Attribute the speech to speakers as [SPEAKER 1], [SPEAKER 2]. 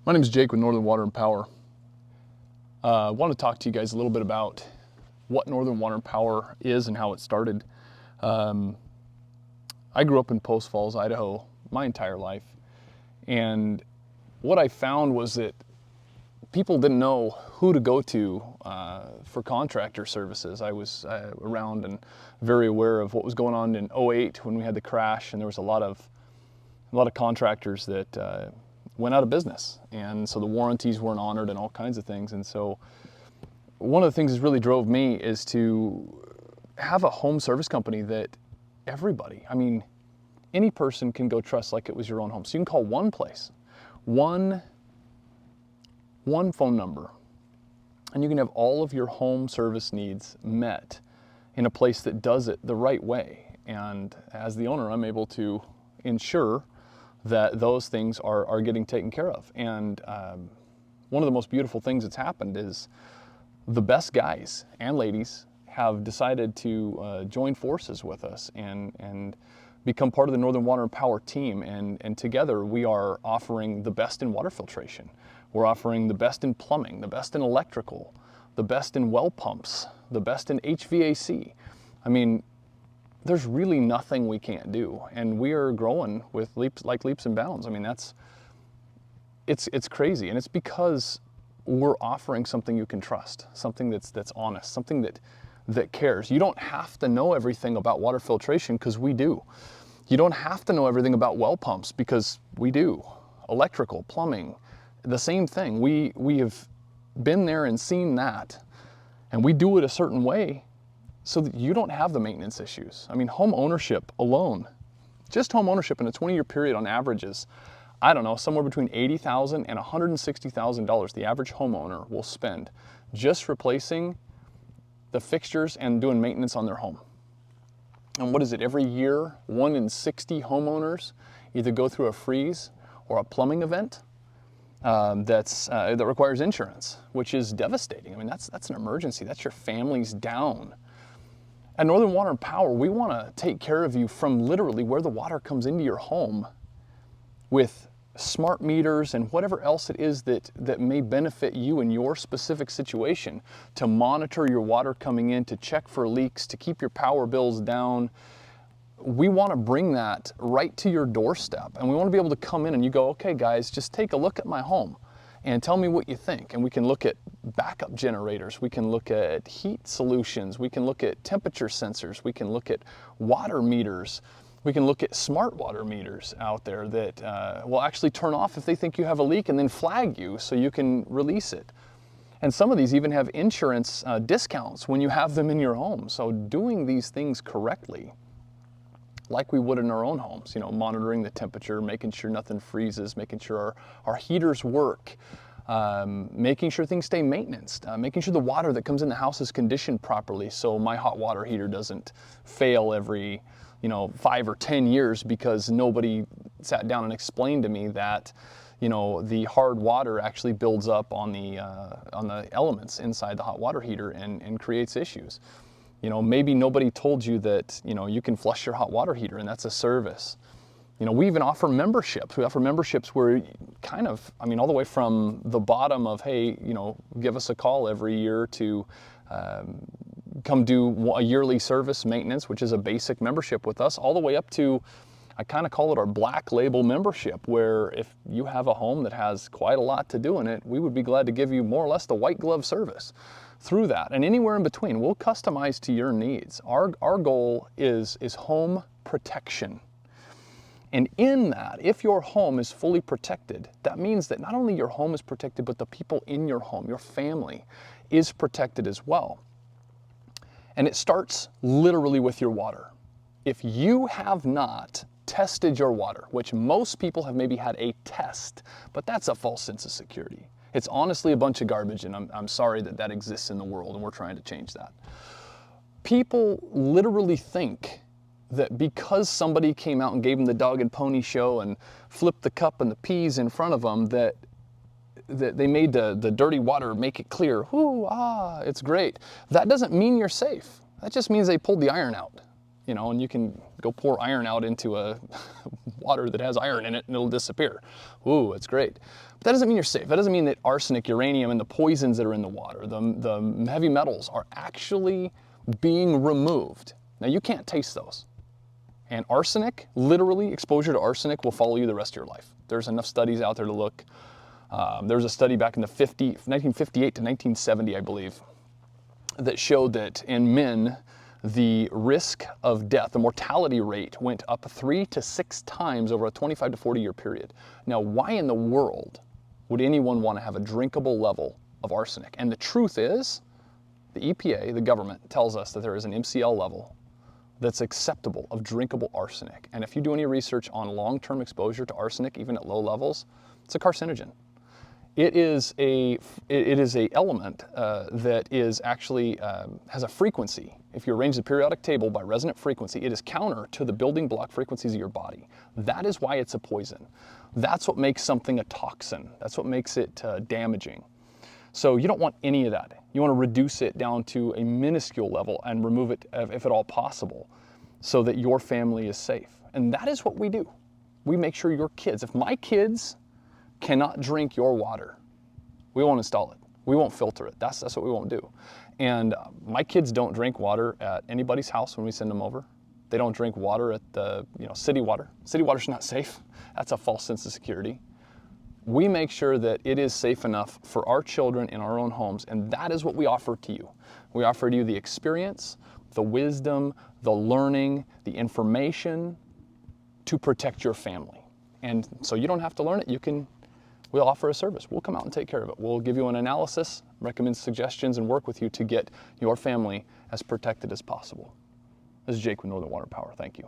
[SPEAKER 1] My name is Jake with Northern Water and Power. I want to talk to you guys a little bit about what Northern Water and Power is and how it started. I grew up in Post Falls, Idaho, my entire life. And what I found was that people didn't know who to go to for contractor services. I was around and very aware of what was going on in '08 when we had the crash, and there was a lot of contractors that went out of business, and so the warranties weren't honored and all kinds of things. And so one of the things that really drove me is to have a home service company that everybody, I mean, any person can go trust like it was your own home. So you can call one place, one phone number, and you can have all of your home service needs met in a place that does it the right way. And as the owner, I'm able to ensure that those things are getting taken care of. And one of the most beautiful things that's happened is the best guys and ladies have decided to join forces with us and become part of the Northern Water and Power team. And together we are offering the best in water filtration. We're offering the best in plumbing, the best in electrical, the best in well pumps, the best in HVAC. I mean, there's really nothing we can't do, and we are growing with leaps and bounds. I mean, it's crazy, and it's because we're offering something you can trust, something that's honest, something that cares. You don't have to know everything about water filtration, because we do. You don't have to know everything about well pumps, because we do. Electrical, plumbing, the same thing. We have been there and seen that, and we do it a certain way so that you don't have the maintenance issues. I mean, home ownership alone, just home ownership in a 20-year period on average is, I don't know, somewhere between $80,000 and $160,000 the average homeowner will spend just replacing the fixtures and doing maintenance on their home. And what is it, every year, 1 in 60 homeowners either go through a freeze or a plumbing event that requires insurance, which is devastating. I mean, that's an emergency. That's your family's down. At Northern Water and Power, we want to take care of you from literally where the water comes into your home with smart meters and whatever else it is that may benefit you in your specific situation, to monitor your water coming in, to check for leaks, to keep your power bills down. We want to bring that right to your doorstep, and we want to be able to come in and you go, okay guys, just take a look at my home and tell me what you think. And we can look at backup generators, we can look at heat solutions, we can look at temperature sensors, we can look at water meters, we can look at smart water meters out there that will actually turn off if they think you have a leak and then flag you so you can release it. And some of these even have insurance discounts when you have them in your home. So doing these things correctly, like we would in our own homes, you know, monitoring the temperature, making sure nothing freezes, making sure our heaters work, making sure things stay maintained, making sure the water that comes in the house is conditioned properly so my hot water heater doesn't fail every 5 or 10 years because nobody sat down and explained to me that the hard water actually builds up on the elements inside the hot water heater and creates issues. Maybe nobody told you that, you can flush your hot water heater, and that's a service. We even offer memberships. We offer memberships where all the way from the bottom of, hey, give us a call every year to come do a yearly service maintenance, which is a basic membership with us, all the way up to, I kind of call it our black label membership, where if you have a home that has quite a lot to do in it, we would be glad to give you more or less the white glove service through that. And anywhere in between, we'll customize to your needs. Our goal is home protection. And in that, if your home is fully protected, that means that not only your home is protected, but the people in your home, your family, is protected as well. And it starts literally with your water. If you have not tested your water, which most people have maybe had a test, but that's a false sense of security. It's honestly a bunch of garbage, and I'm sorry that exists in the world, and we're trying to change that. People literally think that because somebody came out and gave them the dog and pony show and flipped the cup and the peas in front of them, that they made the dirty water make it clear. It's great. That doesn't mean you're safe. That just means they pulled the iron out, and you can Go pour iron out into a water that has iron in it and it'll disappear. Ooh, it's great. But that doesn't mean you're safe. That doesn't mean that arsenic, uranium, and the poisons that are in the water, the heavy metals, are actually being removed. Now, you can't taste those. And arsenic, literally, exposure to arsenic will follow you the rest of your life. There's enough studies out there to look. There was a study back in the 1958 to 1970, I believe, that showed that in men, the risk of death, the mortality rate, went up 3 to 6 times over a 25 to 40 year period. Now, why in the world would anyone want to have a drinkable level of arsenic? And the truth is, the EPA, the government, tells us that there is an MCL level that's acceptable of drinkable arsenic. And if you do any research on long-term exposure to arsenic, even at low levels, it's a carcinogen. It is a element that is actually has a frequency. If you arrange the periodic table by resonant frequency, it is counter to the building block frequencies of your body. That is why it's a poison. That's what makes something a toxin. That's what makes it damaging. So you don't want any of that. You want to reduce it down to a minuscule level and remove it if at all possible, so that your family is safe. And that is what we do. We make sure your kids, if my kids cannot drink your water, we won't install it. We won't filter it. That's what we won't do. And my kids don't drink water at anybody's house when we send them over. They don't drink water at the city water. City water's not safe. That's a false sense of security. We make sure that it is safe enough for our children in our own homes, and that is what we offer to you. We offer to you the experience, the wisdom, the learning, the information to protect your family. And so you don't have to learn it. We'll offer a service. We'll come out and take care of it. We'll give you an analysis, recommend suggestions, and work with you to get your family as protected as possible. This is Jake with Northern Water Power. Thank you.